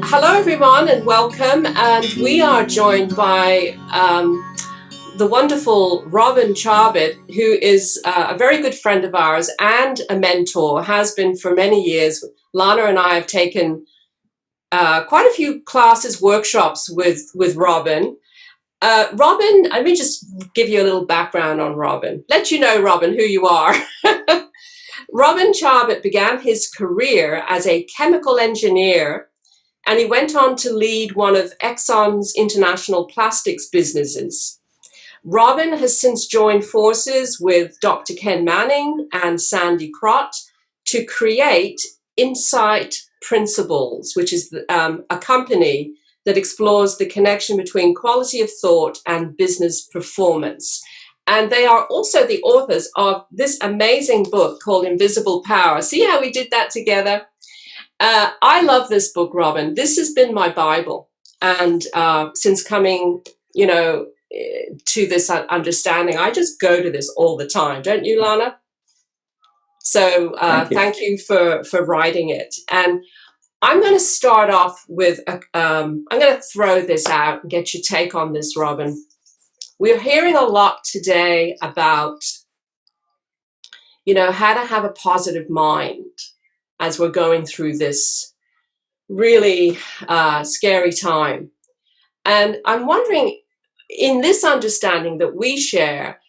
Hello, everyone, and welcome. And we are joined by the wonderful Robin Charbit, who is a very good friend of ours and a mentor, has been for many years. Lana and I have taken quite a few classes, workshops with Robin. Robin, let me just give you a little background on Robin. Let you know, Robin, who you are. Robin Charbit began his career as a chemical engineer, and he went on to lead one of Exxon's international plastics businesses. Robin has since joined forces with Dr. Ken Manning and Sandy Crott to create Insight Principles, which is a company that explores the connection between quality of thought and business performance. And they are also the authors of this amazing book called Invisible Power. See how we did that together? I love this book, Robin. This has been my Bible. And since coming, to this understanding, I just go to this all the time. Don't you, Lana? So thank you for writing it. And I'm going to start off with, I'm going to throw this out and get your take on this, Robin. We're hearing a lot today about, how to have a positive mind as we're going through this really scary time. And I'm wondering, in this understanding that we share,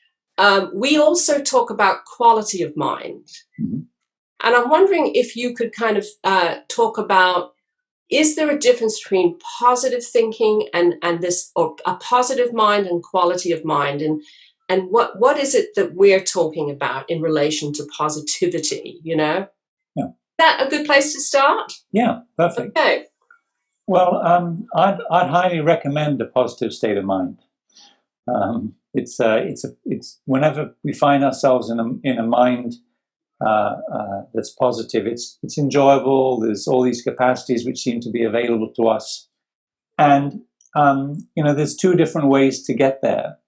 we also talk about quality of mind. Mm-hmm. And I'm wondering if you could kind of talk about, is there a difference between positive thinking and this, or a positive mind and quality of mind? And what is it that we're talking about in relation to positivity, Yeah. Is that a good place to start? Yeah, perfect. Okay. Well, I'd highly recommend a positive state of mind. It's whenever we find ourselves in a mind that's positive, it's enjoyable. There's all these capacities which seem to be available to us, and there's two different ways to get there.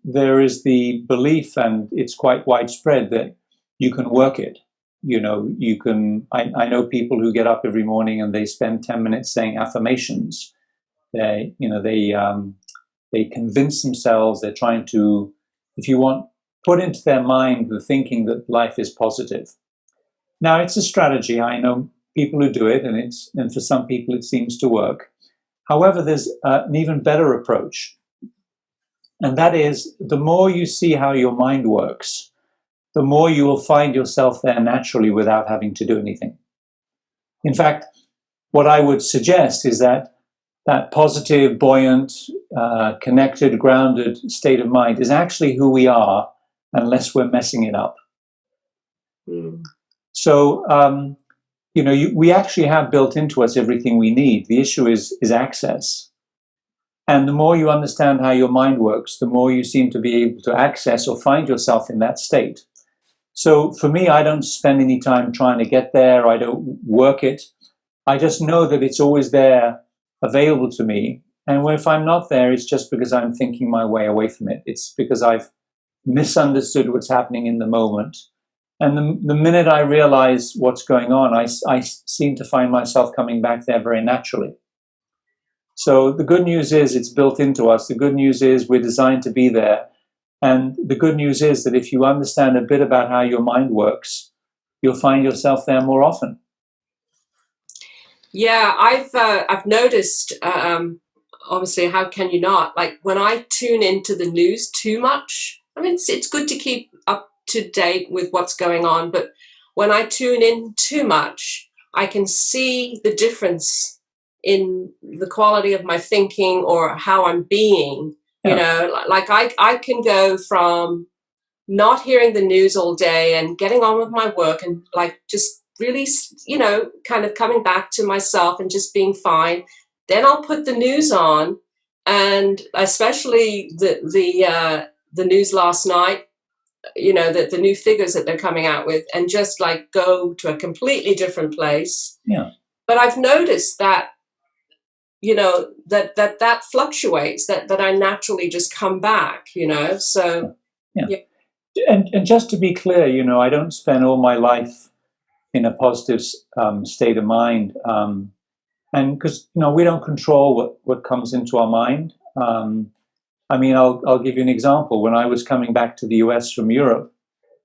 There is the belief, and it's quite widespread, that you can work it. You can. I know people who get up every morning and they spend 10 minutes saying affirmations. They convince themselves. They're trying to, if you want, put into their mind the thinking that life is positive. Now, it's a strategy. I know people who do it, and for some people it seems to work. However, there's an even better approach, and that is, the more you see how your mind works, the more you will find yourself there naturally without having to do anything. In fact, what I would suggest is that positive, buoyant, connected, grounded state of mind is actually who we are, unless we're messing it up. Mm. So, we actually have built into us everything we need. The issue is access. And the more you understand how your mind works, the more you seem to be able to access or find yourself in that state. So for me, I don't spend any time trying to get there. I don't work it. I just know that it's always there, available to me. And if I'm not there, it's just because I'm thinking my way away from it. It's because I've misunderstood what's happening in the moment. And the minute I realize what's going on, I seem to find myself coming back there very naturally. So the good news is it's built into us. The good news is we're designed to be there. And the good news is that if you understand a bit about how your mind works, you'll find yourself there more often. Yeah, I've noticed, obviously, how can you not? Like, when I tune into the news too much, I mean, it's good to keep up to date with what's going on, but when I tune in too much, I can see the difference in the quality of my thinking or how I'm being. Yeah. Like I can go from not hearing the news all day and getting on with my work and like just really, kind of coming back to myself and just being fine. Then I'll put the news on, and especially the news last night, the new figures that they're coming out with, and just like go to a completely different place. Yeah. But I've noticed that, that fluctuates, that I naturally just come back, so. Yeah. And just to be clear, I don't spend all my life in a positive state of mind. And because, we don't control what comes into our mind. I mean, I'll give you an example. When I was coming back to the US from Europe,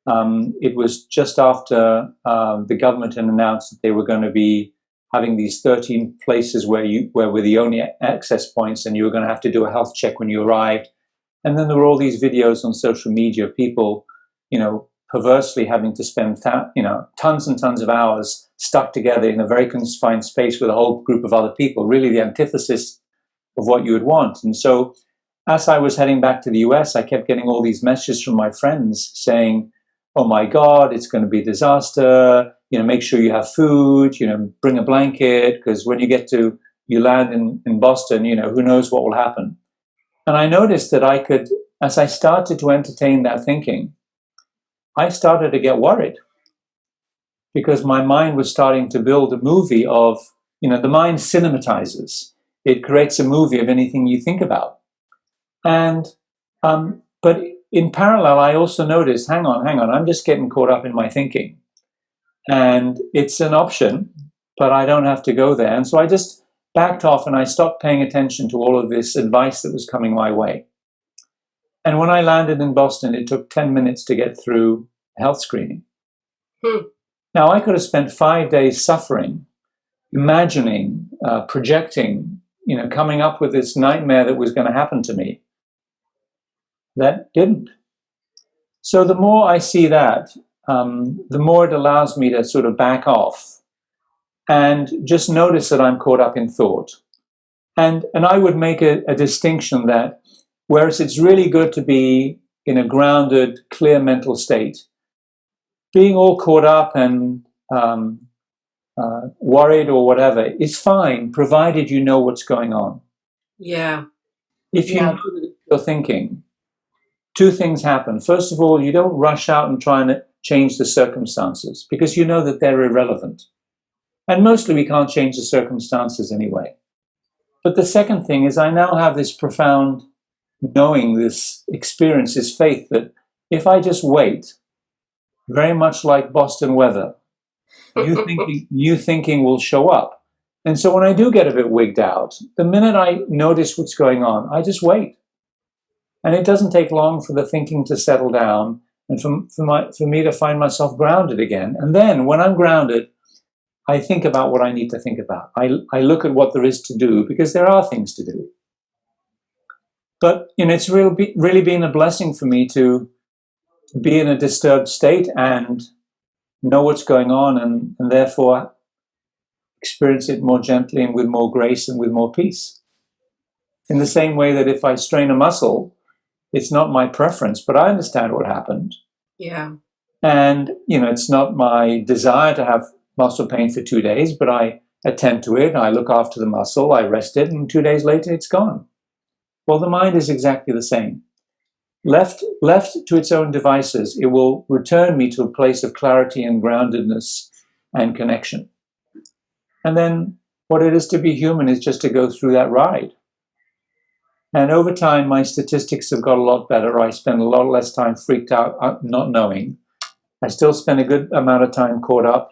it was just after the government had announced that they were going to be having these 13 places where were the only access points, and you were going to have to do a health check when you arrived. And then there were all these videos on social media of people, perversely having to spend, tons and tons of hours stuck together in a very confined space with a whole group of other people, really the antithesis of what you would want. And so as I was heading back to the US, I kept getting all these messages from my friends saying, oh my God, it's going to be a disaster. Make sure you have food, bring a blanket, because when you land in Boston, who knows what will happen. And I noticed that as I started to entertain that thinking, I started to get worried, because my mind was starting to build a movie of, the mind cinematizes. It creates a movie of anything you think about. And, but in parallel, I also noticed, hang on, I'm just getting caught up in my thinking. And it's an option, but I don't have to go there. And so I just backed off and I stopped paying attention to all of this advice that was coming my way. And when I landed in Boston, it took 10 minutes to get through health screening. Now, I could have spent 5 days suffering, imagining, projecting, coming up with this nightmare that was going to happen to me. That didn't. So the more I see that, the more it allows me to sort of back off and just notice that I'm caught up in thought. And I would make a distinction that whereas it's really good to be in a grounded, clear mental state, being all caught up and worried or whatever is fine, provided you know what's going on. Yeah. If you know that you're thinking, two things happen. First of all, you don't rush out and try and change the circumstances because you know that they're irrelevant. And mostly we can't change the circumstances anyway. But the second thing is I now have this profound knowing, this experience, this faith that if I just wait, very much like Boston weather, new thinking will show up. And so when I do get a bit wigged out, the minute I notice what's going on, I just wait. And it doesn't take long for the thinking to settle down and for me to find myself grounded again. And then when I'm grounded, I think about what I need to think about. I look at what there is to do because there are things to do. But it's really been a blessing for me to be in a disturbed state and know what's going on and therefore experience it more gently and with more grace and with more peace. In the same way that if I strain a muscle, it's not my preference, but I understand what happened. Yeah. And, it's not my desire to have muscle pain for 2 days, but I attend to it, I look after the muscle, I rest it, and 2 days later it's gone. Well, the mind is exactly the same. Left to its own devices, it will return me to a place of clarity and groundedness and connection. And then what it is to be human is just to go through that ride. And over time, my statistics have got a lot better. I spend a lot less time freaked out, not knowing. I still spend a good amount of time caught up,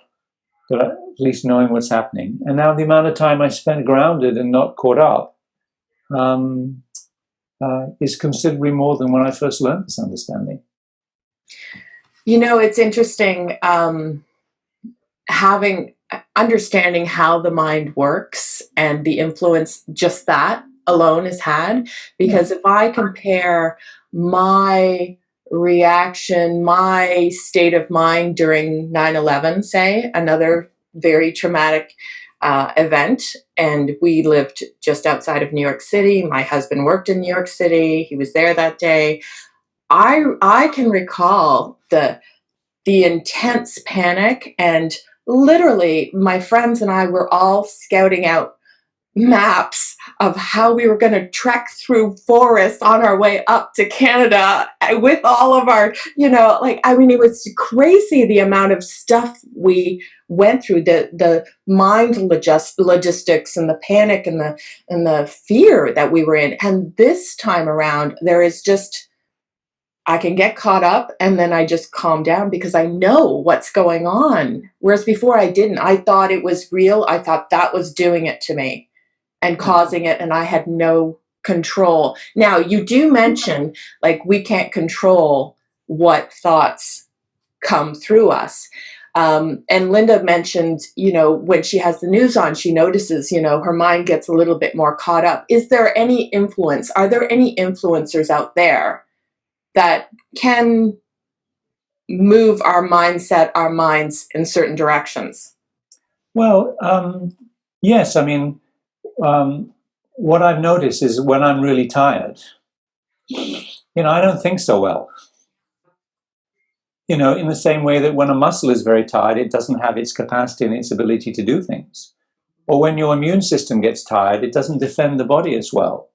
but at least knowing what's happening. And now the amount of time I spend grounded and not caught up is considerably more than when I first learned this understanding. It's interesting understanding how the mind works and the influence just that alone has had. Because if I compare my reaction, my state of mind during 9/11, say, another very traumatic event, and we lived just outside of New York City. My husband worked in New York City. He was there that day. I can recall the intense panic, and literally my friends and I were all scouting out maps of how we were going to trek through forests on our way up to Canada with all of our, it was crazy the amount of stuff we went through, the mind logistics and the panic and the fear that we were in. And this time around, there is just I can get caught up and then I just calm down because I know what's going on. Whereas before I didn't. I thought it was real. I thought that was doing it to me and causing it, and I had no control. Now, you do mention, like, we can't control what thoughts come through us. And Linda mentioned, when she has the news on, she notices, her mind gets a little bit more caught up. Is there any influence? Are there any influencers out there that can move our mindset, our minds in certain directions? Well, yes. I mean, what I've noticed is when I'm really tired, I don't think so well. In the same way that when a muscle is very tired, it doesn't have its capacity and its ability to do things. Or when your immune system gets tired, it doesn't defend the body as well.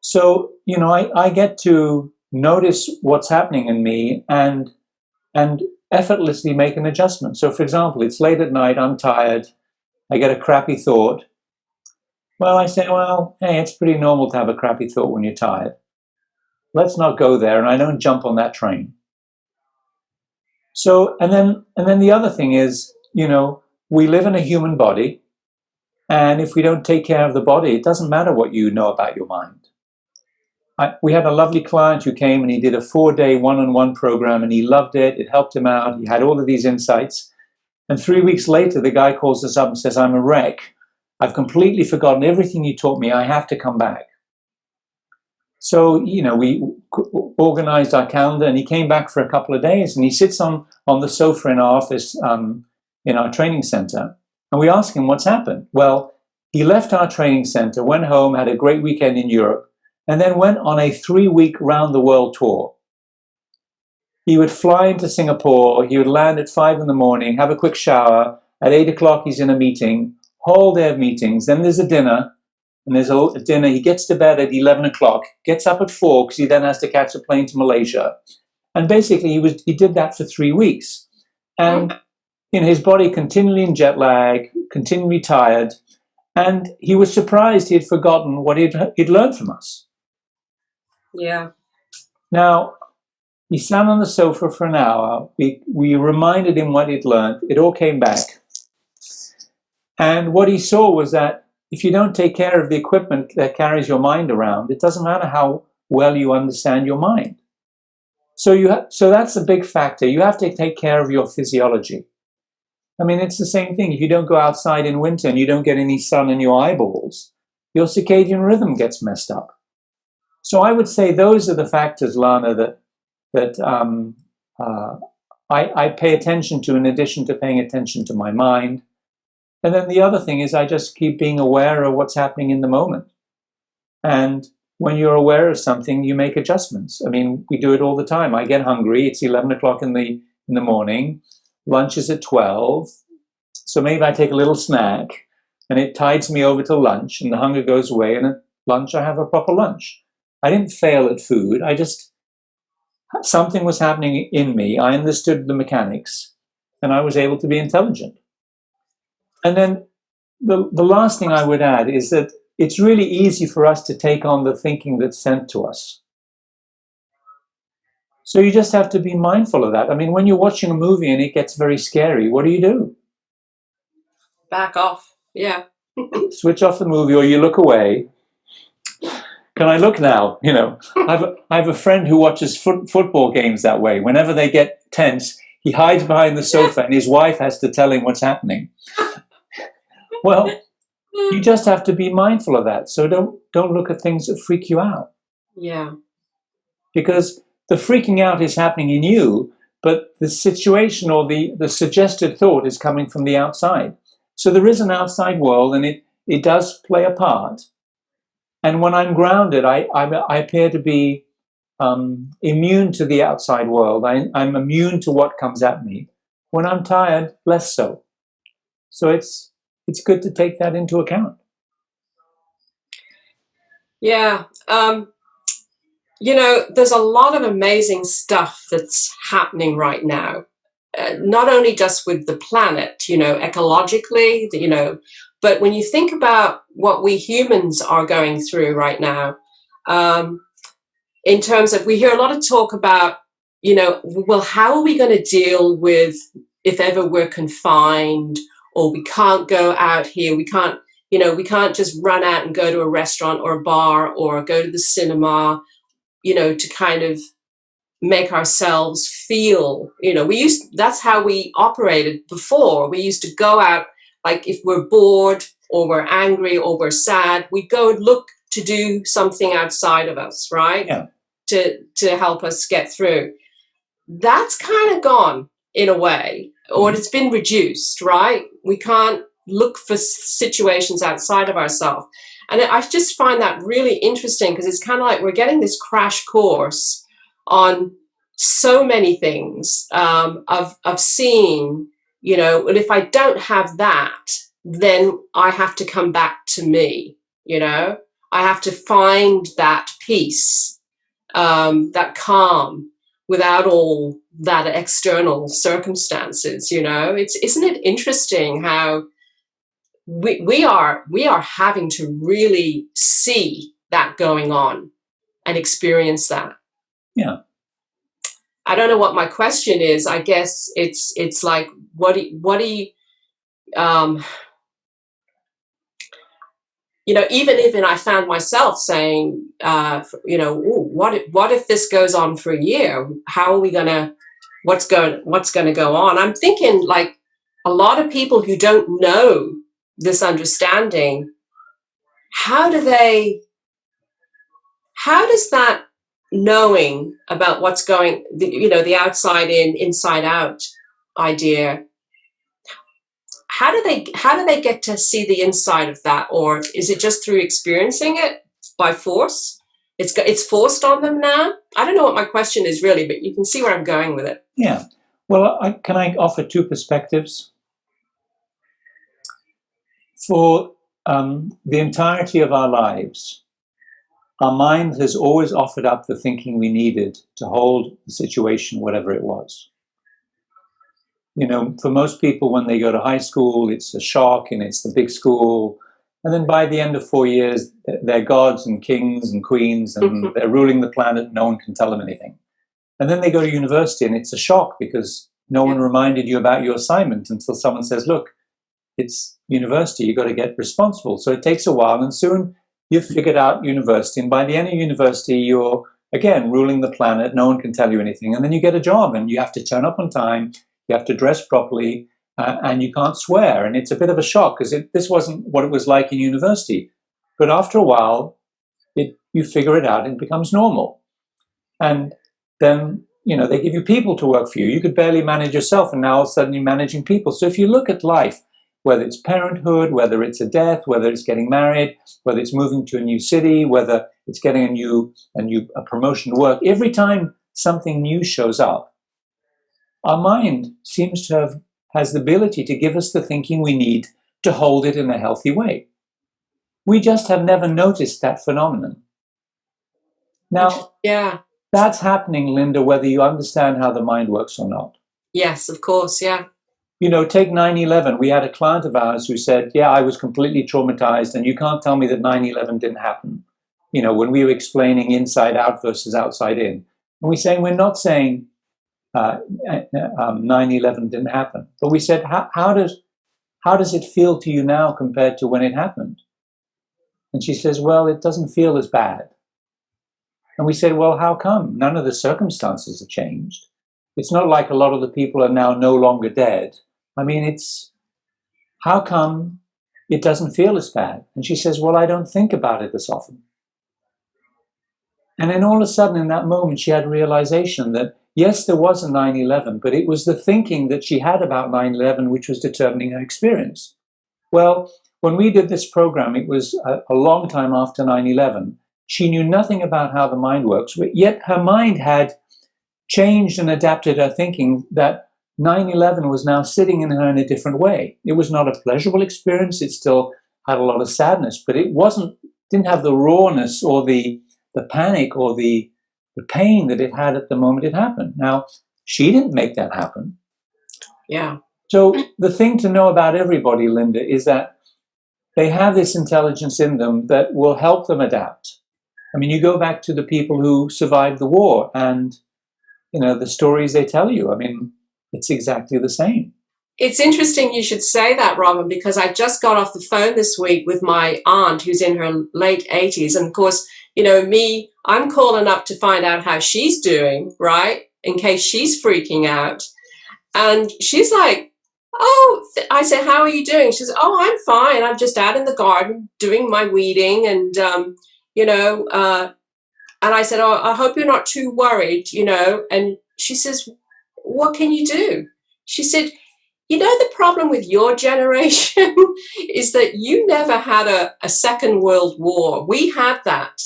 So, I get to notice what's happening in me and effortlessly make an adjustment. So, for example, it's late at night, I'm tired, I get a crappy thought. Well, I say, well, hey, it's pretty normal to have a crappy thought when you're tired. Let's not go there, and I don't jump on that train. So, and then the other thing is, we live in a human body, and if we don't take care of the body, it doesn't matter what you know about your mind. We had a lovely client who came and he did a 4-day one-on-one program and he loved it. It helped him out. He had all of these insights. And 3 weeks later, the guy calls us up and says, I'm a wreck. I've completely forgotten everything you taught me. I have to come back. So, we organized our calendar and he came back for a couple of days and he sits on the sofa in our office, in our training center. And we ask him what's happened. Well, he left our training center, went home, had a great weekend in Europe, and then went on a 3-week round-the-world tour. He would fly into Singapore, he would land at 5 in the morning, have a quick shower, at 8 o'clock he's in a meeting, whole day of meetings, then there's a dinner, and there's a dinner, he gets to bed at 11 o'clock, gets up at 4 because he then has to catch a plane to Malaysia. And basically he did that for 3 weeks. And his body continually in jet lag, continually tired, and he was surprised he had forgotten what he'd learned from us. Yeah. Now, he sat on the sofa for an hour. We reminded him what he'd learned. It all came back. And what he saw was that if you don't take care of the equipment that carries your mind around, it doesn't matter how well you understand your mind. So that's a big factor. You have to take care of your physiology. I mean, it's the same thing. If you don't go outside in winter and you don't get any sun in your eyeballs, your circadian rhythm gets messed up. So I would say those are the factors, Lana, that I pay attention to in addition to paying attention to my mind. And then the other thing is I just keep being aware of what's happening in the moment. And when you're aware of something, you make adjustments. I mean, we do it all the time. I get hungry. It's 11 o'clock in the morning. Lunch is at 12. So maybe I take a little snack and it tides me over to lunch and the hunger goes away. And at lunch, I have a proper lunch. I didn't fail at food. Something was happening in me. I understood the mechanics and I was able to be intelligent. And then the last thing I would add is that it's really easy for us to take on the thinking that's sent to us. So you just have to be mindful of that. I mean, when you're watching a movie and it gets very scary, what do? Back off. Yeah. Switch off the movie or you look away. Can I look now? I have a friend who watches football games that way. Whenever they get tense, he hides behind the sofa and his wife has to tell him what's happening. Well, you just have to be mindful of that. So don't look at things that freak you out. Yeah. Because the freaking out is happening in you, but the situation or the suggested thought is coming from the outside. So there is an outside world and it does play a part. And when I'm grounded, I appear to be immune to the outside world. I'm immune to what comes at me. When I'm tired, less so. So it's good to take that into account. Yeah. There's a lot of amazing stuff that's happening right now. Not only just with the planet, ecologically, but when you think about what we humans are going through right now, in terms of, we hear a lot of talk about, you know, well, how are we going to deal with if ever we're confined, or we can't go out here, we can't, you know, we can't just run out and go to a restaurant or a bar or go to the cinema, you know, to kind of make ourselves feel, you know, that's how we operated before. We used to go out, like if we're bored or we're angry or we're sad, we go and look to do something outside of us, right? Yeah. To help us get through. That's kind of gone in a way, or it's been reduced, right? We can't look for situations outside of ourselves. And I just find that really interesting, because it's kind of like we're getting this crash course on so many things, of seeing, you know, and if I don't have that, then I have to come back to me, you know, I have to find that peace, that calm, without all that external circumstances, you know. Isn't it interesting how we are having to really see that going on and experience that. Yeah. I don't know what my question is. I guess it's like, what do you, you know, even if I found myself saying, you know, ooh, what if this goes on for a year? How are we gonna, what's going to go on? I'm thinking, like, a lot of people who don't know this understanding, how does that knowing about what's going, you know, the outside in, inside out idea, how do they get to see the inside of that? Or is it just through experiencing it by force? It's forced on them now? I don't know what my question is really, but you can see where I'm going with it. Yeah. Well, can I offer two perspectives? For the entirety of our lives, our mind has always offered up the thinking we needed to hold the situation, whatever it was. You know, for most people, when they go to high school, it's a shock and it's the big school. And then by the end of 4 years, they're gods and kings and queens, and they're ruling the planet. No one can tell them anything. And then they go to university and it's a shock, because no one reminded you about your assignment until someone says, look, it's university, you've got to get responsible. So it takes a while, and soon you've figured out university. And by the end of university, you're, again, ruling the planet. No one can tell you anything. And then you get a job and you have to turn up on time. You have to dress properly, and you can't swear. And it's a bit of a shock, because this wasn't what it was like in university. But after a while, you figure it out and it becomes normal. And then, you know, they give you people to work for you. You could barely manage yourself, and now all of a sudden you're managing people. So if you look at life, whether it's parenthood, whether it's a death, whether it's getting married, whether it's moving to a new city, whether it's getting a promotion to work, every time something new shows up, our mind seems to has the ability to give us the thinking we need to hold it in a healthy way. We just have never noticed that phenomenon. Now, yeah, that's happening, Linda, whether you understand how the mind works or not. Yes, of course, yeah. You know, take 9/11. We had a client of ours who said, yeah, I was completely traumatized, and you can't tell me that 9/11 didn't happen. You know, when we were explaining inside out versus outside in. And we're not saying 9/11 didn't happen. But we said, how does it feel to you now compared to when it happened? And she says, well, it doesn't feel as bad. And we said, well, how come? None of the circumstances have changed. It's not like a lot of the people are now no longer dead. I mean, how come it doesn't feel as bad? And she says, well, I don't think about it as often. And then all of a sudden in that moment, she had a realization that, yes, there was a 9/11, but it was the thinking that she had about 9/11 which was determining her experience. Well, when we did this program, it was a long time after 9/11. She knew nothing about how the mind works, but yet her mind had changed and adapted her thinking that 9/11 was now sitting in her in a different way. It was not a pleasurable experience. It still had a lot of sadness, but it didn't have the rawness or the panic or the pain that it had at the moment it happened. Now, she didn't make that happen. Yeah. So the thing to know about everybody, Linda, is that they have this intelligence in them that will help them adapt. I mean, you go back to the people who survived the war and, the stories they tell you. I mean, it's exactly the same. It's interesting you should say that, Robin, because I just got off the phone this week with my aunt who's in her late 80s. And of course, me, I'm calling up to find out how she's doing, right? In case she's freaking out. And she's like, oh, I said, how are you doing? She says, oh, I'm fine. I'm just out in the garden doing my weeding. And, and I said, oh, I hope you're not too worried, And she says, what can you do? She said, the problem with your generation is that you never had a Second World War. We had that.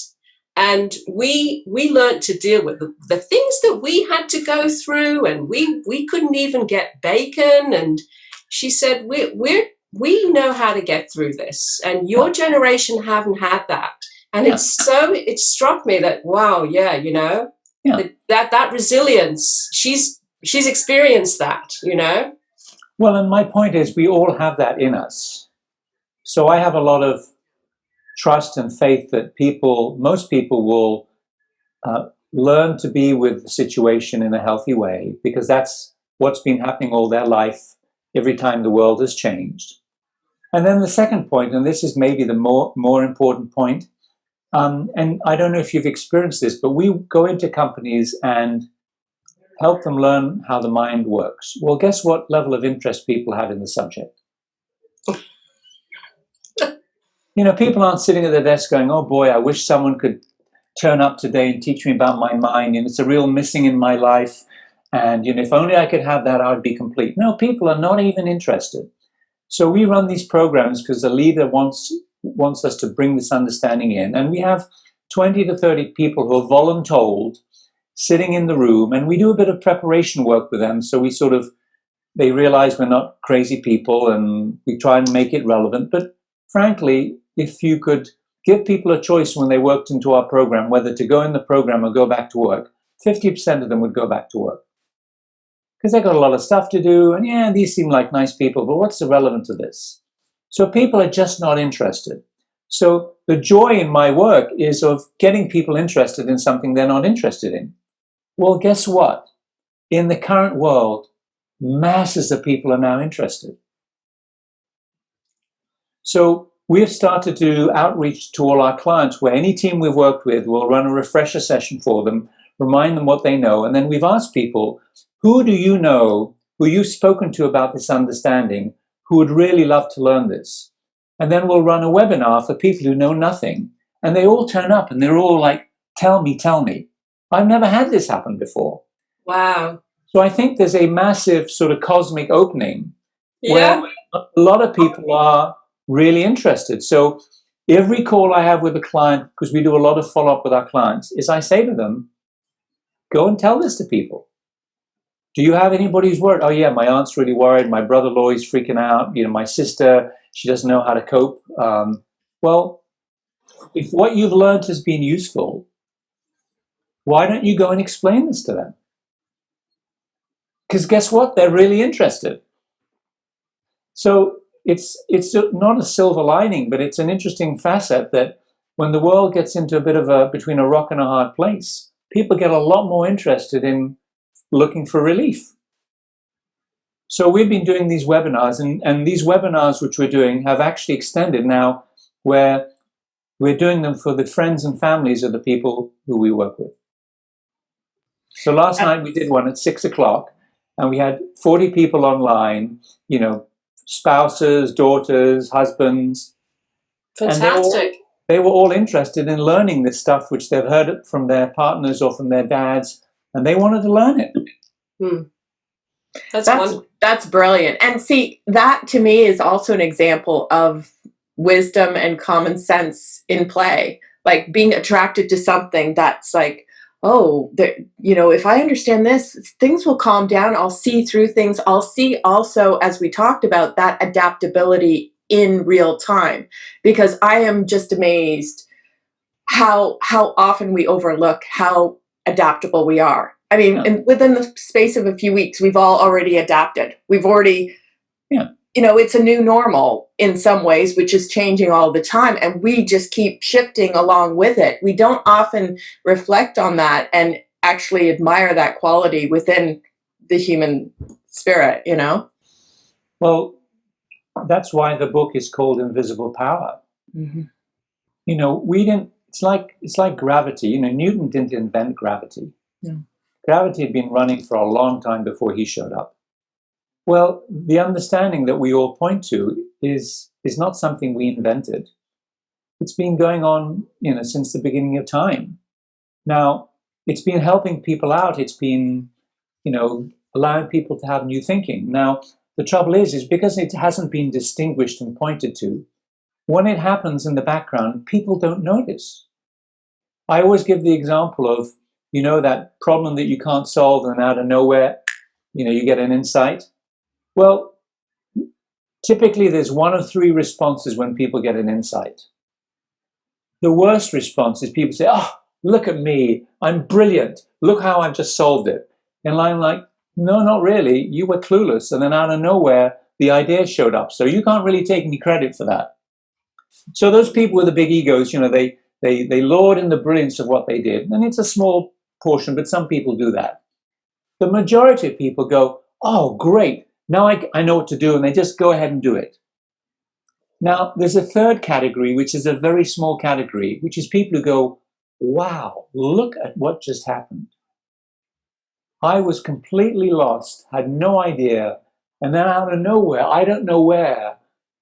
And we learned to deal with the things that we had to go through, and we couldn't even get bacon. And she said, we know how to get through this, and your generation haven't had that. And it struck me that, wow, that resilience, she's experienced that, Well, and my point is we all have that in us. So I have a lot of trust and faith that most people will learn to be with the situation in a healthy way, because that's what's been happening all their life every time the world has changed. And then the second point, and this is maybe the more important point, and I don't know if you've experienced this, but we go into companies and help them learn how the mind works. Well, guess what level of interest people have in the subject? People aren't sitting at their desk going, oh boy, I wish someone could turn up today and teach me about my mind, and it's a real missing in my life. And if only I could have that, I would be complete. No, people are not even interested. So we run these programs because the leader wants us to bring this understanding in. And we have 20 to 30 people who are voluntold sitting in the room, and we do a bit of preparation work with them. So they realize we're not crazy people, and we try and make it relevant. But frankly, if you could give people a choice when they worked into our program, whether to go in the program or go back to work, 50% of them would go back to work. Because they've got a lot of stuff to do, and these seem like nice people, but what's the relevance of this? So people are just not interested. So the joy in my work is of getting people interested in something they're not interested in. Well, guess what? In the current world, masses of people are now interested. So we've started to do outreach to all our clients where any team we've worked with will run a refresher session for them, remind them what they know. And then we've asked people, who do you know, who you've spoken to about this understanding, who would really love to learn this? And then we'll run a webinar for people who know nothing. And they all turn up and they're all like, tell me. I've never had this happen before. Wow. So I think there's a massive sort of cosmic opening where a lot of people are really interested. So every call I have with a client, because we do a lot of follow-up with our clients, is I say to them, go and tell this to people. Do you have anybody who's worried? Oh yeah, my aunt's really worried. My brother-in-law is freaking out. My sister, she doesn't know how to cope. Well, if what you've learned has been useful, why don't you go and explain this to them? Because guess what? They're really interested. So it's not a silver lining, but it's an interesting facet that when the world gets into a bit of between a rock and a hard place, people get a lot more interested in looking for relief. So we've been doing these webinars, and these webinars which we're doing have actually extended now, where we're doing them for the friends and families of the people who we work with. So last night we did one at 6:00, and we had 40 people online, spouses, daughters, husbands. Fantastic. They were all interested in learning this stuff, which they've heard from their partners or from their dads, and they wanted to learn it. That's brilliant. And see, that to me is also an example of wisdom and common sense in play, like being attracted to something that's like, oh, if I understand this, things will calm down. I'll see through things. I'll see also, as we talked about, that adaptability in real time, because I am just amazed how often we overlook how adaptable we are. I mean, and within the space of a few weeks, we've all already adapted. We've already it's a new normal in some ways, which is changing all the time. And we just keep shifting along with it. We don't often reflect on that and actually admire that quality within the human spirit, Well, that's why the book is called Invisible Power. Mm-hmm. We didn't, it's like gravity. Newton didn't invent gravity. Yeah. Gravity had been running for a long time before he showed up. Well, the understanding that we all point to is not something we invented. It's been going on, since the beginning of time. Now, it's been helping people out. It's been, allowing people to have new thinking. Now, the trouble is because it hasn't been distinguished and pointed to, when it happens in the background, people don't notice. I always give the example of, that problem that you can't solve and out of nowhere, you get an insight. Well, typically there's one of three responses when people get an insight. The worst response is people say, oh, look at me, I'm brilliant. Look how I've just solved it. And I'm like, no, not really. You were clueless. And then out of nowhere, the idea showed up. So you can't really take any credit for that. So those people with the big egos, they laud in the brilliance of what they did. And it's a small portion, but some people do that. The majority of people go, oh, great. Now I know what to do. And they just go ahead and do it. Now, there's a third category, which is a very small category, which is people who go, wow, look at what just happened. I was completely lost, had no idea. And then out of nowhere, I don't know where,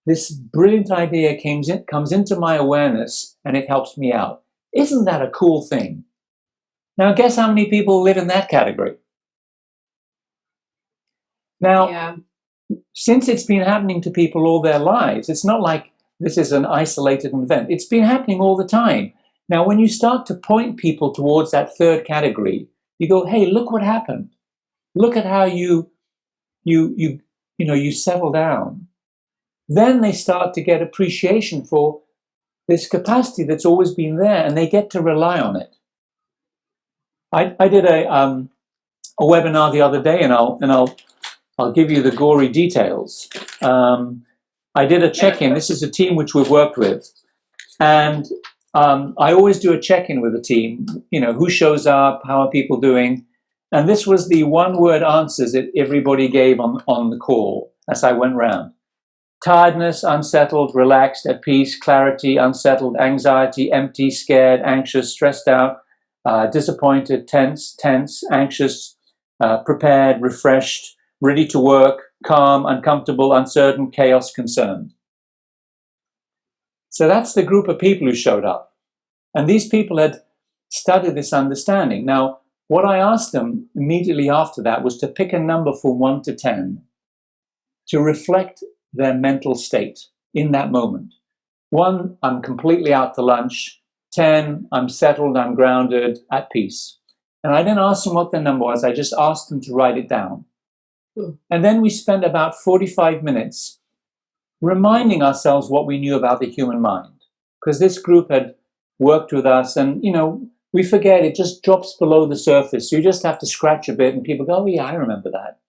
this brilliant idea comes into my awareness and it helps me out. Isn't that a cool thing? Now, guess how many people live in that category? Now, since it's been happening to people all their lives, it's not like this is an isolated event. It's been happening all the time. Now, when you start to point people towards that third category, you go, hey, look what happened. Look at how you settle down. Then they start to get appreciation for this capacity that's always been there, and they get to rely on it. I did a webinar the other day, and I'll give you the gory details. I did a check-in. This is a team which we've worked with, and I always do a check-in with the team. Who shows up, how are people doing, and this was the one-word answers that everybody gave on the call as I went round. Tiredness, unsettled, relaxed, at peace, clarity, unsettled, anxiety, empty, scared, anxious, stressed out, disappointed, tense, anxious, prepared, refreshed, ready to work, calm, uncomfortable, uncertain, chaos, concerned. So that's the group of people who showed up. And these people had studied this understanding. Now, what I asked them immediately after that was to pick a number from 1 to 10 to reflect their mental state in that moment. 1, I'm completely out to lunch. 10, I'm settled, I'm grounded, at peace. And I didn't ask them what their number was. I just asked them to write it down. And then we spent about 45 minutes reminding ourselves what we knew about the human mind. Because this group had worked with us and, we forget, it just drops below the surface. So you just have to scratch a bit and people go, oh yeah, I remember that.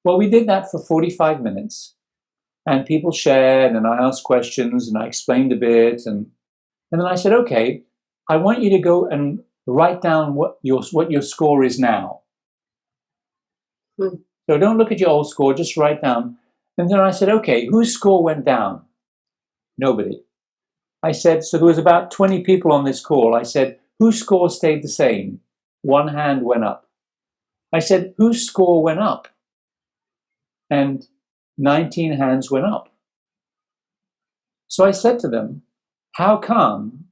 Well, we did that for 45 minutes. And people shared, and I asked questions, and I explained a bit, and then I said, okay, I want you to go and write down what your score is now. So don't look at your old score, just write down. And then I said, okay, whose score went down? Nobody. I said, so there was about 20 people on this call. I said, whose score stayed the same? One hand went up. I said, whose score went up? And 19 hands went up. So I said to them, how come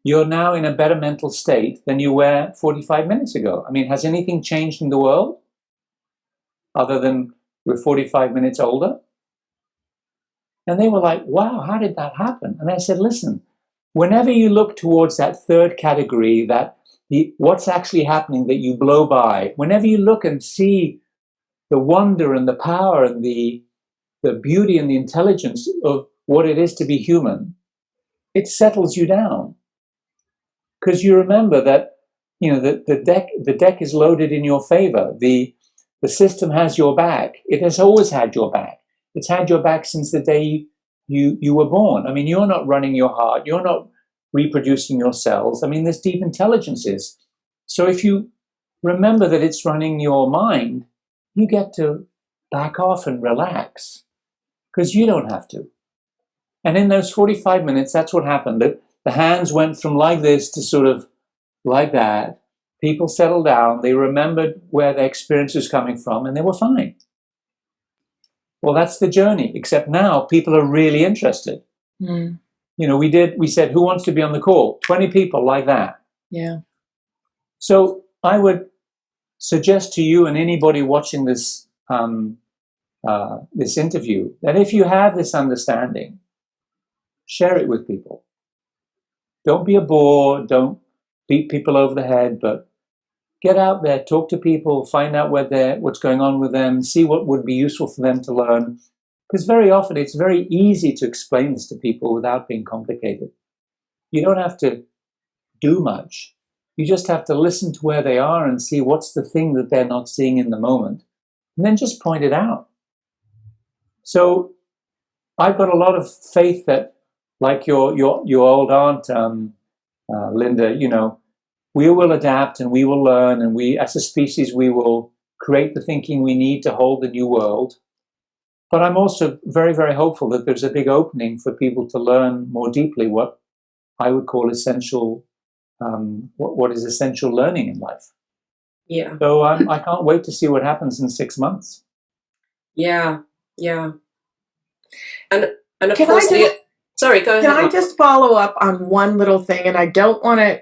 you're now in a better mental state than you were 45 minutes ago? I mean, has anything changed in the world other than we're 45 minutes older? And they were like, wow, how did that happen? And I said, listen, whenever you look towards that third category, what's actually happening that you blow by, whenever you look and see the wonder and the power and the beauty and the intelligence of what it is to be human, it settles you down. Because you remember that, the deck is loaded in your favor. The system has your back. It has always had your back. It's had your back since the day you were born. I mean, you're not running your heart. You're not reproducing your cells. I mean, there's deep intelligences. So if you remember that it's running your mind, you get to back off and relax because you don't have to. And in those 45 minutes, that's what happened. The hands went from like this to sort of like that. People settled down. They remembered where their experience was coming from, and they were fine. Well, that's the journey, except now people are really interested. Mm. You know, we said, who wants to be on the call? 20 people like that. Yeah. So I would suggest to you and anybody watching this this interview that if you have this understanding, share it with people. Don't be a bore. Don't beat people over the head, but get out there, talk to people, find out what's going on with them, see what would be useful for them to learn. Because very often it's very easy to explain this to people without being complicated. You don't have to do much. You just have to listen to where they are and see what's the thing that they're not seeing in the moment, and then just point it out. So I've got a lot of faith that, like your old aunt, Linda, you know, we will adapt and we will learn, and we, as a species, we will create the thinking we need to hold the new world. But I'm also very, very hopeful that there's a big opening for people to learn more deeply what I would call essential, what is essential learning in life. Yeah. So I can't wait to see what happens in 6 months. Yeah. Yeah. And of Can course, sorry, go ahead. Can I just follow up on one little thing? And I don't want to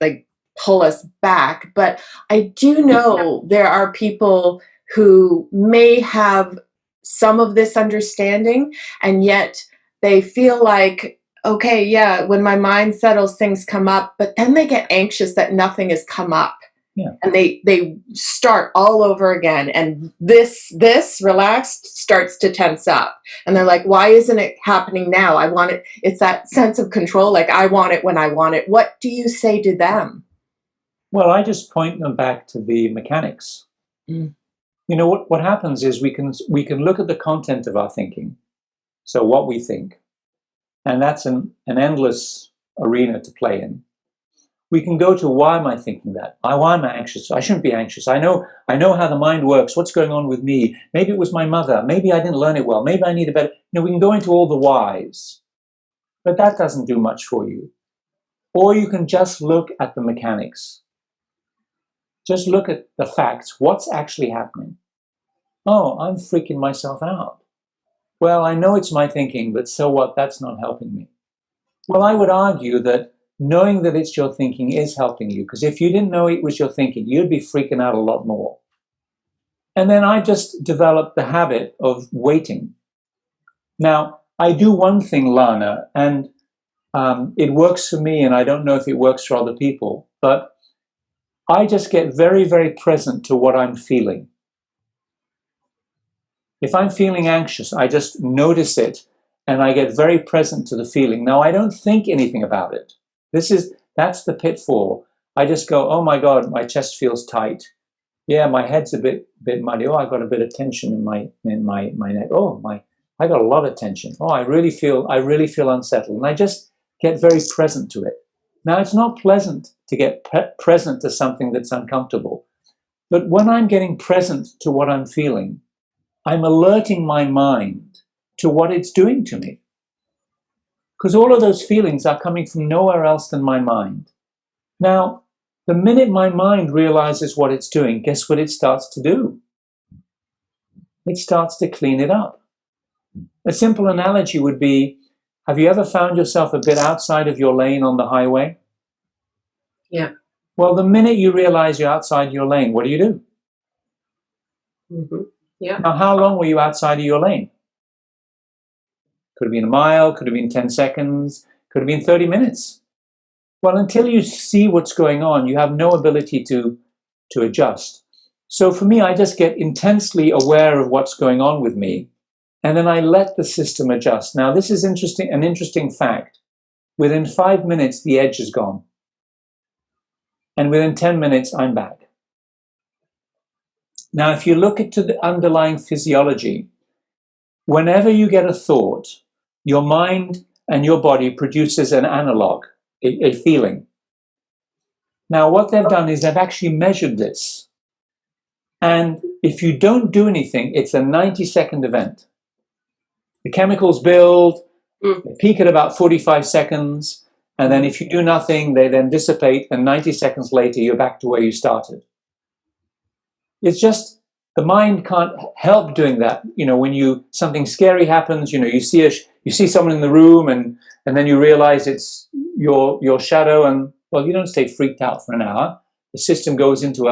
like pull us back, but I do know there are people who may have some of this understanding, and yet they feel like, okay, yeah, when my mind settles, things come up, but then they get anxious that nothing has come up. Yeah. And they start all over again, and this relaxed starts to tense up, and they're like, why isn't it happening now? I want it. It's that sense of control, like I want it when I want it. What do you say to them? Well, I just point them back to the mechanics. Mm. You know, what happens is we can look at the content of our thinking, so what we think, and that's an endless arena to play in. We can go to, why am I thinking that? Why am I anxious? I shouldn't be anxious. I know how the mind works. What's going on with me? Maybe it was my mother. Maybe I didn't learn it well. Maybe I need a better. You know, we can go into all the whys, but that doesn't do much for you. Or you can just look at the mechanics. Just look at the facts. What's actually happening? Oh, I'm freaking myself out. Well, I know it's my thinking, but so what? That's not helping me. Well, I would argue that knowing that it's your thinking is helping you, because if you didn't know it was your thinking, you'd be freaking out a lot more. And then I just developed the habit of waiting. Now, I do one thing, Lana, and it works for me, and I don't know if it works for other people, but I just get very, very present to what I'm feeling. If I'm feeling anxious, I just notice it, and I get very present to the feeling. Now, I don't think anything about it. That's the pitfall. I just go, oh my God, my chest feels tight. Yeah, my head's a bit muddy. Oh, I've got a bit of tension in my neck. Oh, I got a lot of tension. Oh, I really feel unsettled. And I just get very present to it. Now, it's not pleasant to get present to something that's uncomfortable. But when I'm getting present to what I'm feeling, I'm alerting my mind to what it's doing to me. Because all of those feelings are coming from nowhere else than my mind. Now, the minute my mind realizes what it's doing, guess what it starts to do? It starts to clean it up. A simple analogy would be, have you ever found yourself a bit outside of your lane on the highway? Yeah. Well, the minute you realize you're outside your lane, what do? Mm-hmm. Yeah. Now, how long were you outside of your lane? Could have been a mile, could have been 10 seconds, could have been 30 minutes. Well, until you see what's going on, you have no ability to adjust. So for me, I just get intensely aware of what's going on with me, and then I let the system adjust. Now, this is an interesting fact. Within 5 minutes, the edge is gone. And within 10 minutes, I'm back. Now, if you look into the underlying physiology, whenever you get a thought, your mind and your body produces an analog, a feeling. Now, what they've done is they've actually measured this. And if you don't do anything, it's a 90-second event. The chemicals build, they peak at about 45 seconds, and then if you do nothing, they then dissipate, and 90 seconds later, you're back to where you started. It's just, the mind can't help doing that. You know, when something scary happens, you know, you see someone in the room, and then you realize it's your shadow, and well, you don't stay freaked out for an hour. The system goes into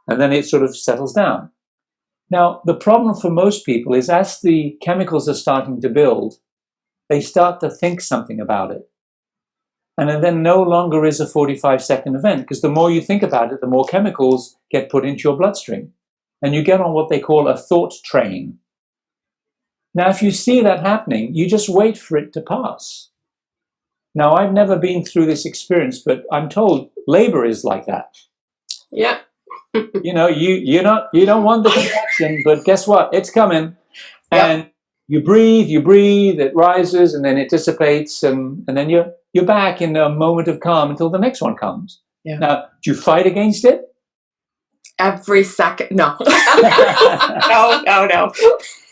and then it sort of settles down. Now, the problem for most people is as the chemicals are starting to build, they start to think something about it. And then no longer is a 45-second event, because the more you think about it, the more chemicals get put into your bloodstream. And you get on what they call a thought train. Now, if you see that happening, you just wait for it to pass. Now, I've never been through this experience, but I'm told labor is like that. Yeah. You know, you don't want the contraction, but guess what? It's coming. And you breathe, it rises, and then it dissipates, and then you're back in a moment of calm until the next one comes. Yeah. Now, do you fight against it? Every second. No. No.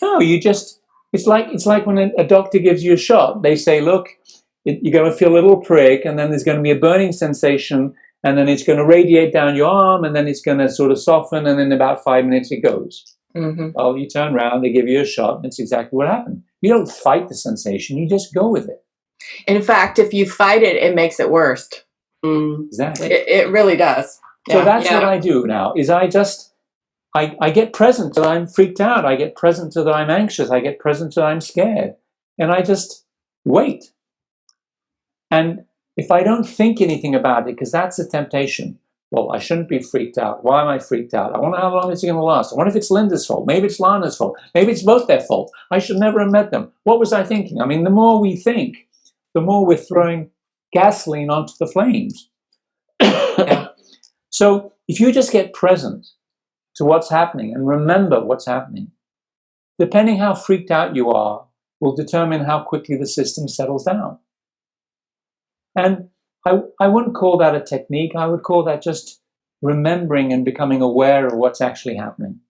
No, it's like when a doctor gives you a shot. They say, look, you're going to feel a little prick, and then there's going to be a burning sensation, and then it's going to radiate down your arm, and then it's going to sort of soften, and in about 5 minutes it goes. Mm-hmm. Well, you turn around, they give you a shot, and it's exactly what happened. You don't fight the sensation, you just go with it. In fact, if you fight it, it makes it worse. Exactly. It really does. So that's what I do now, is I get present till I'm freaked out. I get present till I'm anxious. I get present till I'm scared. And I just wait. And if I don't think anything about it, because that's a temptation, well, I shouldn't be freaked out. Why am I freaked out? I wonder how long it's going to last. I wonder if it's Linda's fault. Maybe it's Lana's fault. Maybe it's both their fault. I should never have met them. What was I thinking? I mean, the more we think, the more we're throwing gasoline onto the flames. So if you just get present to what's happening and remember what's happening, depending how freaked out you are, will determine how quickly the system settles down. And I wouldn't call that a technique. I would call that just remembering and becoming aware of what's actually happening.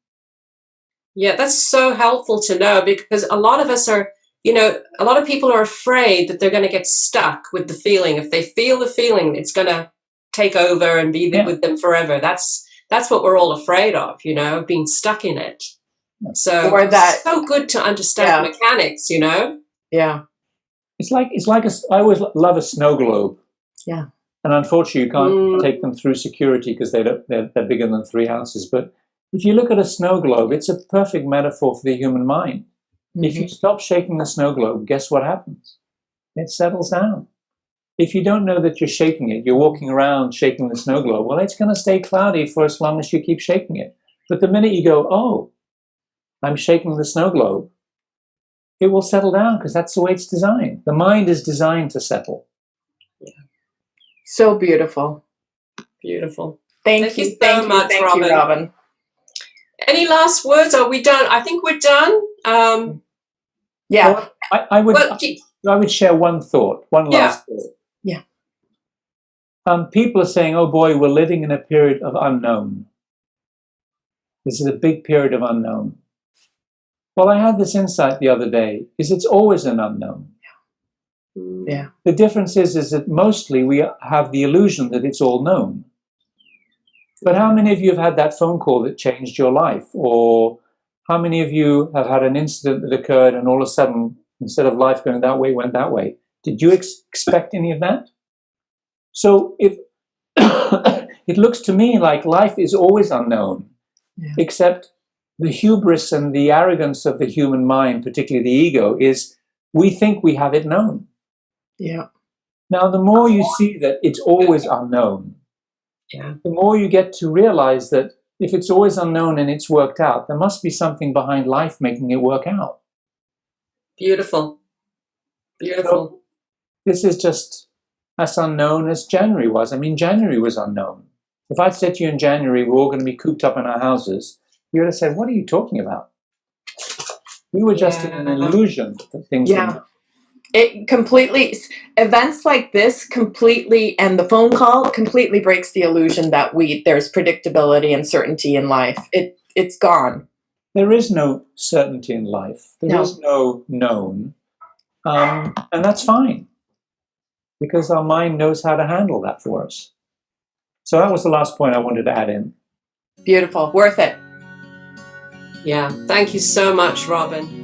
Yeah, that's so helpful to know, because a lot of us are, a lot of people are afraid that they're going to get stuck with the feeling. If they feel the feeling, it's going to take over and be with them forever. That's what we're all afraid of, being stuck in it. So it's so good to understand mechanics, Yeah. It's like I always love a snow globe. Yeah. And unfortunately, you can't take them through security because they're bigger than 3 ounces. But if you look at a snow globe, it's a perfect metaphor for the human mind. Mm-hmm. If you stop shaking the snow globe, guess what happens? It settles down. If you don't know that you're shaking it, you're walking around shaking the snow globe, well, it's going to stay cloudy for as long as you keep shaking it. But the minute you go, oh, I'm shaking the snow globe, it will settle down because that's the way it's designed. The mind is designed to settle. Yeah. So beautiful. Beautiful. Thank you so much, Robin. Any last words? Are we done? I think we're done. Yeah. Well, I would share one thought, one last thought. Yeah. People are saying, oh boy, we're living in a period of unknown. This is a big period of unknown. Well, I had this insight the other day, is it's always an unknown. Yeah. The difference is that mostly we have the illusion that it's all known. But how many of you have had that phone call that changed your life? Or how many of you have had an incident that occurred and all of a sudden, instead of life going that way, went that way? Did you expect any of that? So if it looks to me like life is always unknown, except the hubris and the arrogance of the human mind, particularly the ego, is we think we have it known. Yeah. Now, the more you see that it's always unknown, the more you get to realize that if it's always unknown and it's worked out, there must be something behind life making it work out. Beautiful. Beautiful. So, this is just as unknown as January was. I mean, January was unknown. If I'd said to you in January, we're all going to be cooped up in our houses, you would have said, what are you talking about? We were just in an illusion that things Yeah. were. It completely, events like this completely, and the phone call completely breaks the illusion that there's predictability and certainty in life. It's gone. There is no certainty in life. There No. is no known. And that's fine, because our mind knows how to handle that for us. So that was the last point I wanted to add in. Beautiful. Worth it. Yeah. Thank you so much, Robin.